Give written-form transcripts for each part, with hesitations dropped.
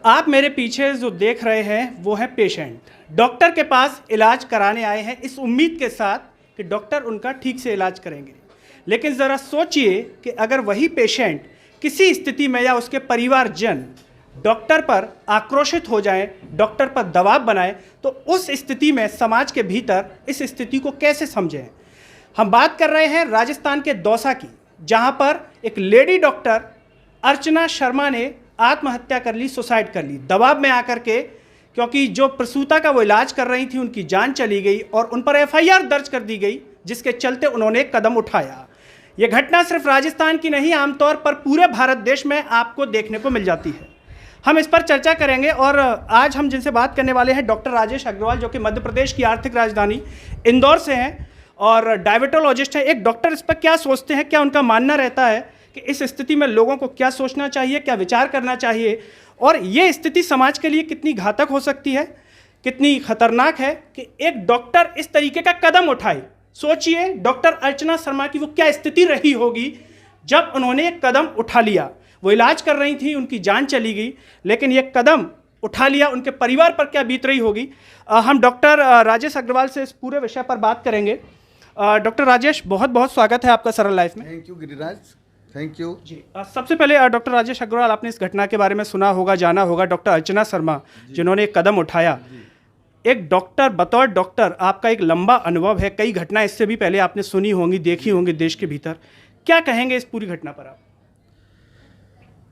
आप मेरे पीछे जो देख रहे हैं वो है पेशेंट। डॉक्टर के पास इलाज कराने आए हैं इस उम्मीद के साथ कि डॉक्टर उनका ठीक से इलाज करेंगे। लेकिन ज़रा सोचिए कि अगर वही पेशेंट किसी स्थिति में या उसके परिवारजन डॉक्टर पर आक्रोशित हो जाएं, डॉक्टर पर दबाव बनाएं, तो उस स्थिति में समाज के भीतर इस स्थिति को कैसे समझें। हम बात कर रहे हैं राजस्थान के दौसा की, जहां पर एक लेडी डॉक्टर अर्चना शर्मा ने आत्महत्या कर ली, सुसाइड कर ली, दबाव में आकर के। क्योंकि जो प्रसूता का वो इलाज कर रही थी उनकी जान चली गई और उन पर एफआईआर दर्ज कर दी गई, जिसके चलते उन्होंने एक कदम उठाया। ये घटना सिर्फ राजस्थान की नहीं, आमतौर पर पूरे भारत देश में आपको देखने को मिल जाती है। हम इस पर चर्चा करेंगे और आज हम जिनसे बात करने वाले हैं डॉक्टर राजेश अग्रवाल, जो कि मध्य प्रदेश की आर्थिक राजधानी इंदौर से हैं और डायबिटोलॉजिस्ट हैं। एक डॉक्टर इस पर क्या सोचते हैं, क्या उनका मानना रहता है कि इस स्थिति में लोगों को क्या सोचना चाहिए, क्या विचार करना चाहिए, और ये स्थिति समाज के लिए कितनी घातक हो सकती है, कितनी खतरनाक है कि एक डॉक्टर इस तरीके का कदम उठाए। सोचिए डॉक्टर अर्चना शर्मा की वो क्या स्थिति रही होगी जब उन्होंने एक कदम उठा लिया। वो इलाज कर रही थी, उनकी जान चली गई, लेकिन ये कदम उठा लिया, उनके परिवार पर क्या बीत रही होगी। हम डॉक्टर राजेश अग्रवाल से इस पूरे विषय पर बात करेंगे। डॉक्टर राजेश, बहुत बहुत स्वागत है आपका सरल लाइफ में। Thank you Giriraj, thank you ji. सबसे पहले डॉक्टर राजेश अग्रवाल, आपने इस घटना के बारे में सुना होगा, जाना होगा। डॉक्टर अर्चना शर्मा जिन्होंने एक कदम उठाया, एक डॉक्टर, बतौर डॉक्टर आपका एक लंबा अनुभव है, कई घटनाएं इससे भी पहले आपने सुनी होंगी, देखी होंगी देश के भीतर। क्या कहेंगे इस पूरी घटना पर आप?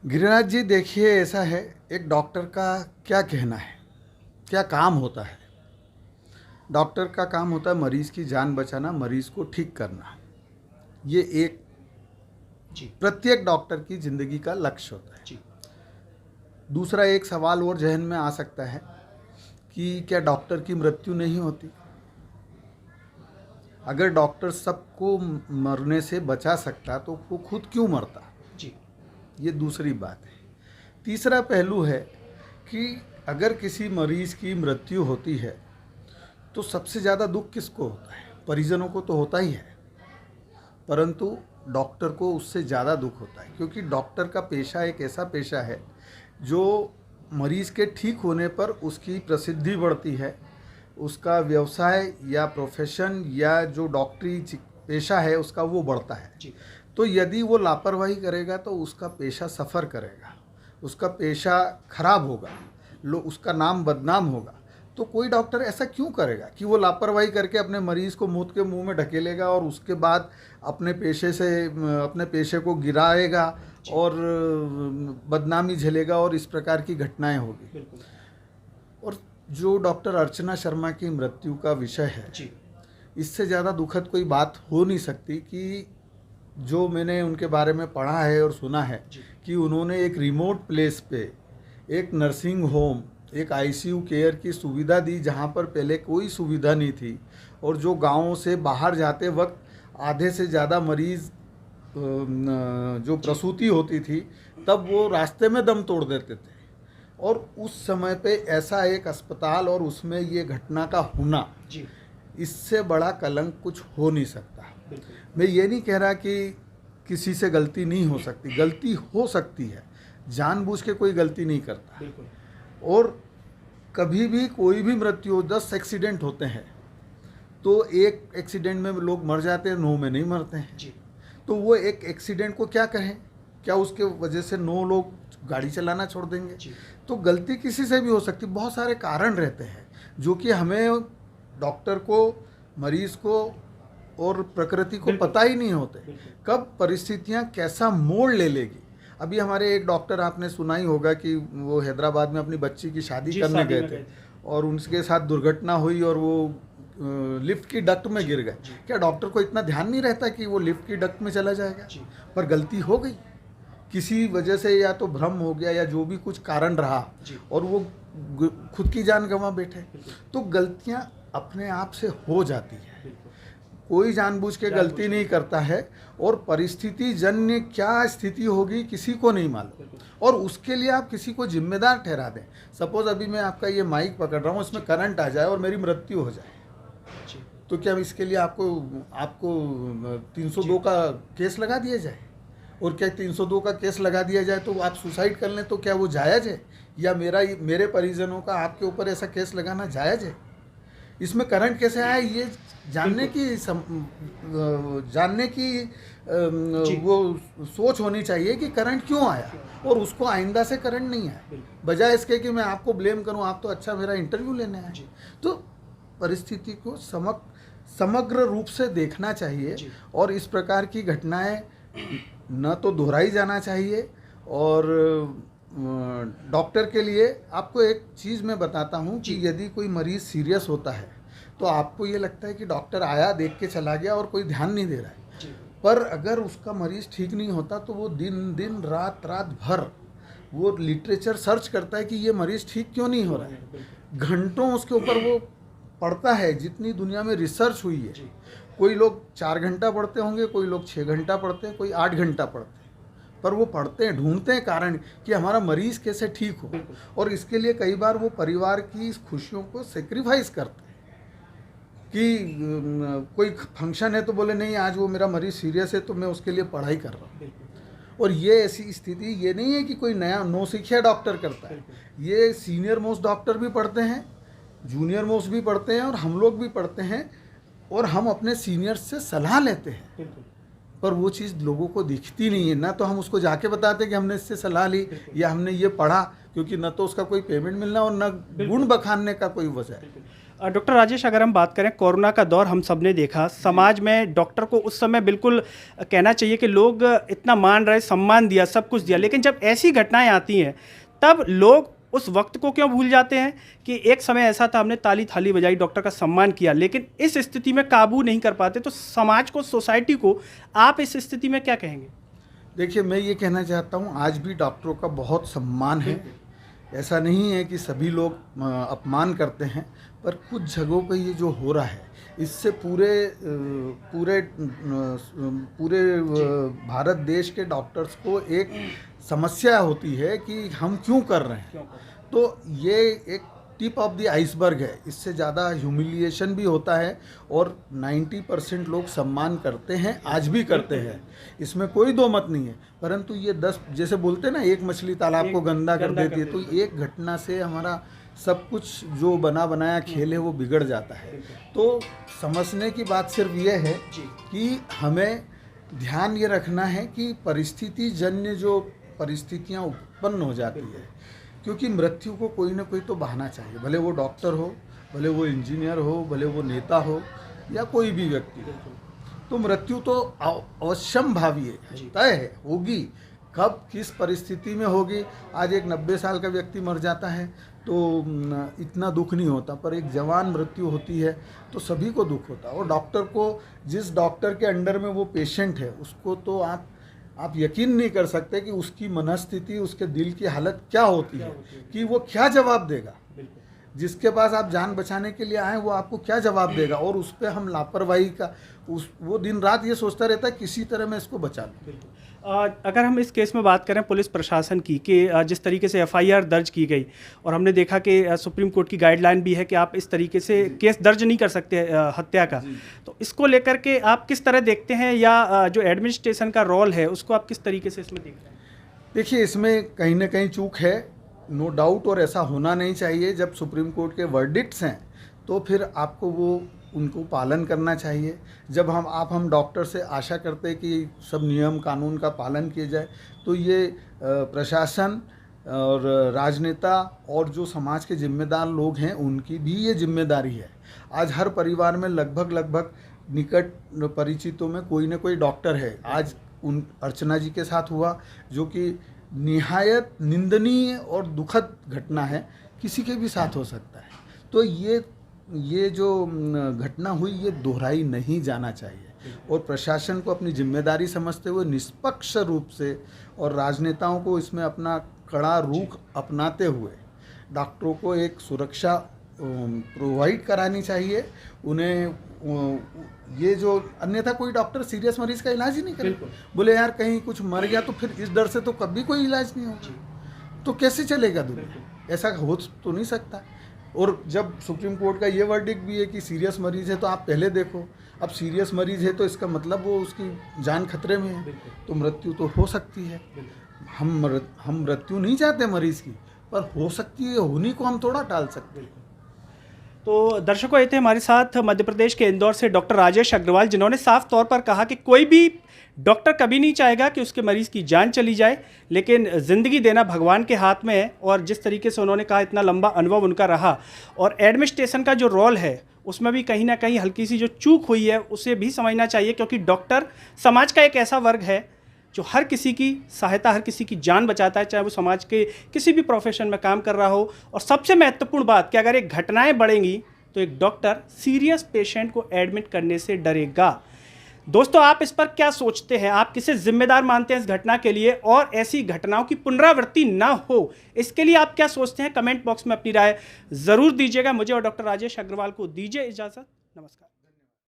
गिरिराज जी, देखिए ऐसा है, एक डॉक्टर का क्या कहना है, क्या काम होता है। डॉक्टर का काम होता है मरीज़ की जान बचाना, मरीज़ को ठीक करना। ये एक प्रत्येक डॉक्टर की ज़िंदगी का लक्ष्य होता है। जी। दूसरा एक सवाल और जहन में आ सकता है कि क्या डॉक्टर की मृत्यु नहीं होती? अगर डॉक्टर सबको मरने से बचा सकता तो वो खुद क्यों मरता? जी। ये दूसरी बात है। तीसरा पहलू है कि अगर किसी मरीज़ की मृत्यु होती है तो सबसे ज़्यादा दुख किसको होता है? परिजनों को तो होता ही है, परंतु डॉक्टर को उससे ज़्यादा दुख होता है, क्योंकि डॉक्टर का पेशा एक ऐसा पेशा है जो मरीज़ के ठीक होने पर उसकी प्रसिद्धि बढ़ती है, उसका व्यवसाय या प्रोफेशन या जो डॉक्टरी पेशा है उसका वो बढ़ता है। जी। तो यदि वो लापरवाही करेगा तो उसका पेशा सफ़र करेगा, उसका पेशा खराब होगा, उसका नाम बदनाम होगा। तो कोई डॉक्टर ऐसा क्यों करेगा कि वो लापरवाही करके अपने मरीज़ को मौत के मुंह में ढकेलेगा और उसके बाद अपने पेशे को गिराएगा और बदनामी झेलेगा और इस प्रकार की घटनाएं होगी। और जो डॉक्टर अर्चना शर्मा की मृत्यु का विषय है, इससे ज़्यादा दुखद कोई बात हो नहीं सकती कि जो मैंने उनके बारे में पढ़ा है और सुना है कि उन्होंने एक रिमोट प्लेस पे एक नर्सिंग होम, एक आईसीयू केयर की सुविधा दी, जहाँ पर पहले कोई सुविधा नहीं थी, और जो गाँवों से बाहर जाते वक्त आधे से ज़्यादा मरीज़ जो प्रसूति होती थी तब वो रास्ते में दम तोड़ देते थे। और उस समय पे ऐसा एक अस्पताल और उसमें ये घटना का होना, इससे बड़ा कलंक कुछ हो नहीं सकता। मैं ये नहीं कह रहा कि किसी से गलती नहीं हो सकती, गलती हो सकती है, जानबूझ के कोई गलती नहीं करता। और कभी भी कोई भी मृत्यु हो, 10 एक्सीडेंट होते हैं तो एक एक्सीडेंट में लोग मर जाते हैं, 9 में नहीं मरते हैं। तो वो एक एक्सीडेंट को क्या कहें, क्या उसके वजह से 9 लोग गाड़ी चलाना छोड़ देंगे? तो गलती किसी से भी हो सकती, बहुत सारे कारण रहते हैं जो कि हमें, डॉक्टर को, मरीज़ को और प्रकृति को पता ही नहीं होते कब परिस्थितियां कैसा मोड़ ले लेगी। अभी हमारे एक डॉक्टर, आपने सुना ही होगा कि वो हैदराबाद में अपनी बच्ची की शादी करने गए थे और उनके साथ दुर्घटना हुई और वो लिफ्ट की डक्ट में गिर गए। क्या डॉक्टर को इतना ध्यान नहीं रहता कि वो लिफ्ट की डक्ट में चला जाएगा? पर गलती हो गई किसी वजह से, या तो भ्रम हो गया या जो भी कुछ कारण रहा, और वो खुद की जान गंवा बैठे। तो गलतियां अपने आप से हो जाती है, कोई जानबूझ के गलती नहीं करता है, और परिस्थिति जन्य क्या स्थिति होगी किसी को नहीं मालूम, और उसके लिए आप किसी को जिम्मेदार ठहरा दें। सपोज अभी मैं आपका ये माइक पकड़ रहा हूँ, इसमें करंट आ जाए और मेरी मृत्यु हो जाए, तो क्या इसके लिए आपको 302 का केस लगा दिया जाए? और क्या 302 का केस लगा दिया जाए तो आप सुसाइड कर लें तो क्या वो जायज़ है? या मेरे परिजनों का आपके ऊपर ऐसा केस लगाना जायज़ है? इसमें करंट कैसे आया ये जानने की वो सोच होनी चाहिए कि करंट क्यों आया और उसको आइंदा से करंट नहीं आया, बजाय इसके कि मैं आपको ब्लेम करूं, आप तो अच्छा मेरा इंटरव्यू लेने आए। तो परिस्थिति को समग्र रूप से देखना चाहिए और इस प्रकार की घटनाएं न तो दोहराई जाना चाहिए। और डॉक्टर के लिए आपको एक चीज़ मैं बताता हूँ कि यदि कोई मरीज़ सीरियस होता है तो आपको ये लगता है कि डॉक्टर आया, देख के चला गया और कोई ध्यान नहीं दे रहा है, पर अगर उसका मरीज़ ठीक नहीं होता तो वो दिन रात भर वो लिटरेचर सर्च करता है कि ये मरीज़ ठीक क्यों नहीं हो रहा है, घंटों उसके ऊपर वो पढ़ता है। जितनी दुनिया में रिसर्च हुई है, कोई लोग 4 घंटा पढ़ते होंगे, कोई लोग 6 घंटा पढ़ते हैं, कोई 8 घंटा पढ़ते हैं, पर वो पढ़ते हैं, ढूंढते हैं कारण कि हमारा मरीज़ कैसे ठीक हो। और इसके लिए कई बार वो परिवार की खुशियों को सेक्रीफाइस करते हैं कि कोई फंक्शन है तो बोले नहीं आज वो मेरा मरीज़ सीरियस है तो मैं उसके लिए पढ़ाई कर रहा हूँ। और ये ऐसी स्थिति ये नहीं है कि कोई नया नौसिखिया डॉक्टर करता है, ये सीनियर मोस्ट डॉक्टर भी पढ़ते हैं, जूनियर मोस्ट भी पढ़ते हैं और हम लोग भी पढ़ते हैं और हम अपने सीनियर्स से सलाह लेते हैं, पर वो चीज़ लोगों को दिखती नहीं है। ना तो हम उसको जाके बताते कि हमने इससे सलाह ली या हमने ये पढ़ा, क्योंकि न तो उसका कोई पेमेंट मिलना और न गुण बखानने का कोई वजह है। डॉक्टर राजेश, अगर हम बात करें कोरोना का दौर हम सब ने देखा, समाज में डॉक्टर को उस समय बिल्कुल कहना चाहिए कि लोग इतना मान रहे, सम्मान दिया, सब कुछ दिया, लेकिन जब ऐसी घटनाएं आती हैं तब लोग उस वक्त को क्यों भूल जाते हैं कि एक समय ऐसा था हमने ताली थाली बजाई, डॉक्टर का सम्मान किया, लेकिन इस स्थिति में काबू नहीं कर पाते। तो समाज को, सोसाइटी को आप इस स्थिति में क्या कहेंगे? देखिए, मैं ये कहना चाहता हूँ आज भी डॉक्टरों का बहुत सम्मान है, ऐसा नहीं है कि सभी लोग अपमान करते हैं, पर कुछ जगहों पे ये जो हो रहा है इससे पूरे भारत देश के डॉक्टर्स को एक समस्या होती है कि हम क्यों कर रहे हैं। तो ये एक टिप ऑफ द आइसबर्ग है, इससे ज़्यादा ह्यूमिलिएशन भी होता है और 90% लोग सम्मान करते हैं, आज भी करते हैं, इसमें कोई दो मत नहीं है। परंतु ये 10 जैसे बोलते हैं ना, एक मछली तालाब को गंदा कर देती है, तो एक घटना से हमारा सब कुछ जो बना बनाया खेल है वो बिगड़ जाता है। तो समझने की बात सिर्फ ये है कि हमें ध्यान ये रखना है कि परिस्थिति जन्य जो परिस्थितियाँ उत्पन्न हो जाती है, क्योंकि मृत्यु को कोई ना कोई तो बहाना चाहिए, भले वो डॉक्टर हो, भले वो इंजीनियर हो, भले वो नेता हो या कोई भी व्यक्ति हो, तो मृत्यु तो अवश्यम भावी है, तय है, होगी। कब किस परिस्थिति में होगी, आज एक 90 साल का व्यक्ति मर जाता है तो इतना दुख नहीं होता, पर एक जवान मृत्यु होती है तो सभी को दुख होता है। और डॉक्टर को, जिस डॉक्टर के अंडर में वो पेशेंट है, उसको तो आप यकीन नहीं कर सकते कि उसकी मनस्थिति, उसके दिल की हालत क्या होती है, कि वो क्या जवाब देगा। जिसके पास आप जान बचाने के लिए आए वो आपको क्या जवाब देगा, और उस पर हम लापरवाही का वो दिन रात ये सोचता रहता है किसी तरह मैं इसको बचा लूँ। अगर हम इस केस में बात करें पुलिस प्रशासन की, कि जिस तरीके से एफआईआर दर्ज की गई, और हमने देखा कि सुप्रीम कोर्ट की गाइडलाइन भी है कि आप इस तरीके से केस दर्ज नहीं कर सकते हत्या का, तो इसको लेकर के आप किस तरह देखते हैं, या जो एडमिनिस्ट्रेशन का रोल है उसको आप किस तरीके से इसमें देखते हैं? देखिए, इसमें कहीं ना कहीं चूक है, नो डाउट, और ऐसा होना नहीं चाहिए। जब सुप्रीम कोर्ट के वर्डिक्ट्स हैं तो फिर आपको उनको पालन करना चाहिए। जब हम डॉक्टर से आशा करते हैं कि सब नियम कानून का पालन किया जाए, तो ये प्रशासन और राजनेता और जो समाज के जिम्मेदार लोग हैं उनकी भी ये जिम्मेदारी है। आज हर परिवार में लगभग निकट परिचितों में कोई ना कोई डॉक्टर है। आज अर्चना जी के साथ हुआ, जो कि निहायत निंदनीय और दुखद घटना है, किसी के भी साथ हो सकता है। तो ये जो घटना हुई ये दोहराई नहीं जाना चाहिए, और प्रशासन को अपनी जिम्मेदारी समझते हुए निष्पक्ष रूप से, और राजनेताओं को इसमें अपना कड़ा रुख अपनाते हुए डॉक्टरों को एक सुरक्षा प्रोवाइड करानी चाहिए। उन्हें ये जो, अन्यथा कोई डॉक्टर सीरियस मरीज का इलाज ही नहीं करे, बोले यार कहीं कुछ मर गया तो फिर इस डर से तो कभी कोई इलाज नहीं होगा, तो कैसे चलेगा दुनिया? ऐसा हो तो नहीं सकता। और जब सुप्रीम कोर्ट का ये वर्डिक्ट भी है कि सीरियस मरीज़ है तो आप पहले देखो, अब सीरियस मरीज़ है तो इसका मतलब वो उसकी जान खतरे में है, तो मृत्यु तो हो सकती है। हम मृत्यु नहीं चाहते मरीज़ की, पर हो सकती है, उन्हीं को हम थोड़ा टाल सकते हैं। तो दर्शकों, ये थे हमारे साथ मध्य प्रदेश के इंदौर से डॉक्टर राजेश अग्रवाल, जिन्होंने साफ तौर पर कहा कि कोई भी डॉक्टर कभी नहीं चाहेगा कि उसके मरीज़ की जान चली जाए, लेकिन ज़िंदगी देना भगवान के हाथ में है। और जिस तरीके से उन्होंने कहा, इतना लंबा अनुभव उनका रहा, और एडमिनिस्ट्रेशन का जो रोल है उसमें भी कहीं ना कहीं हल्की सी जो चूक हुई है उसे भी समझना चाहिए, क्योंकि डॉक्टर समाज का एक ऐसा वर्ग है जो हर किसी की सहायता, हर किसी की जान बचाता है, चाहे वो समाज के किसी भी प्रोफेशन में काम कर रहा हो। और सबसे महत्वपूर्ण बात कि अगर एक घटनाएं बढ़ेंगी तो एक डॉक्टर सीरियस पेशेंट को एडमिट करने से डरेगा। दोस्तों, आप इस पर क्या सोचते हैं? आप किसे जिम्मेदार मानते हैं इस घटना के लिए, और ऐसी घटनाओं की पुनरावृत्ति ना हो इसके लिए आप क्या सोचते हैं? कमेंट बॉक्स में अपनी राय ज़रूर दीजिएगा। मुझे और डॉक्टर राजेश अग्रवाल को दीजिए इजाज़त। नमस्कार।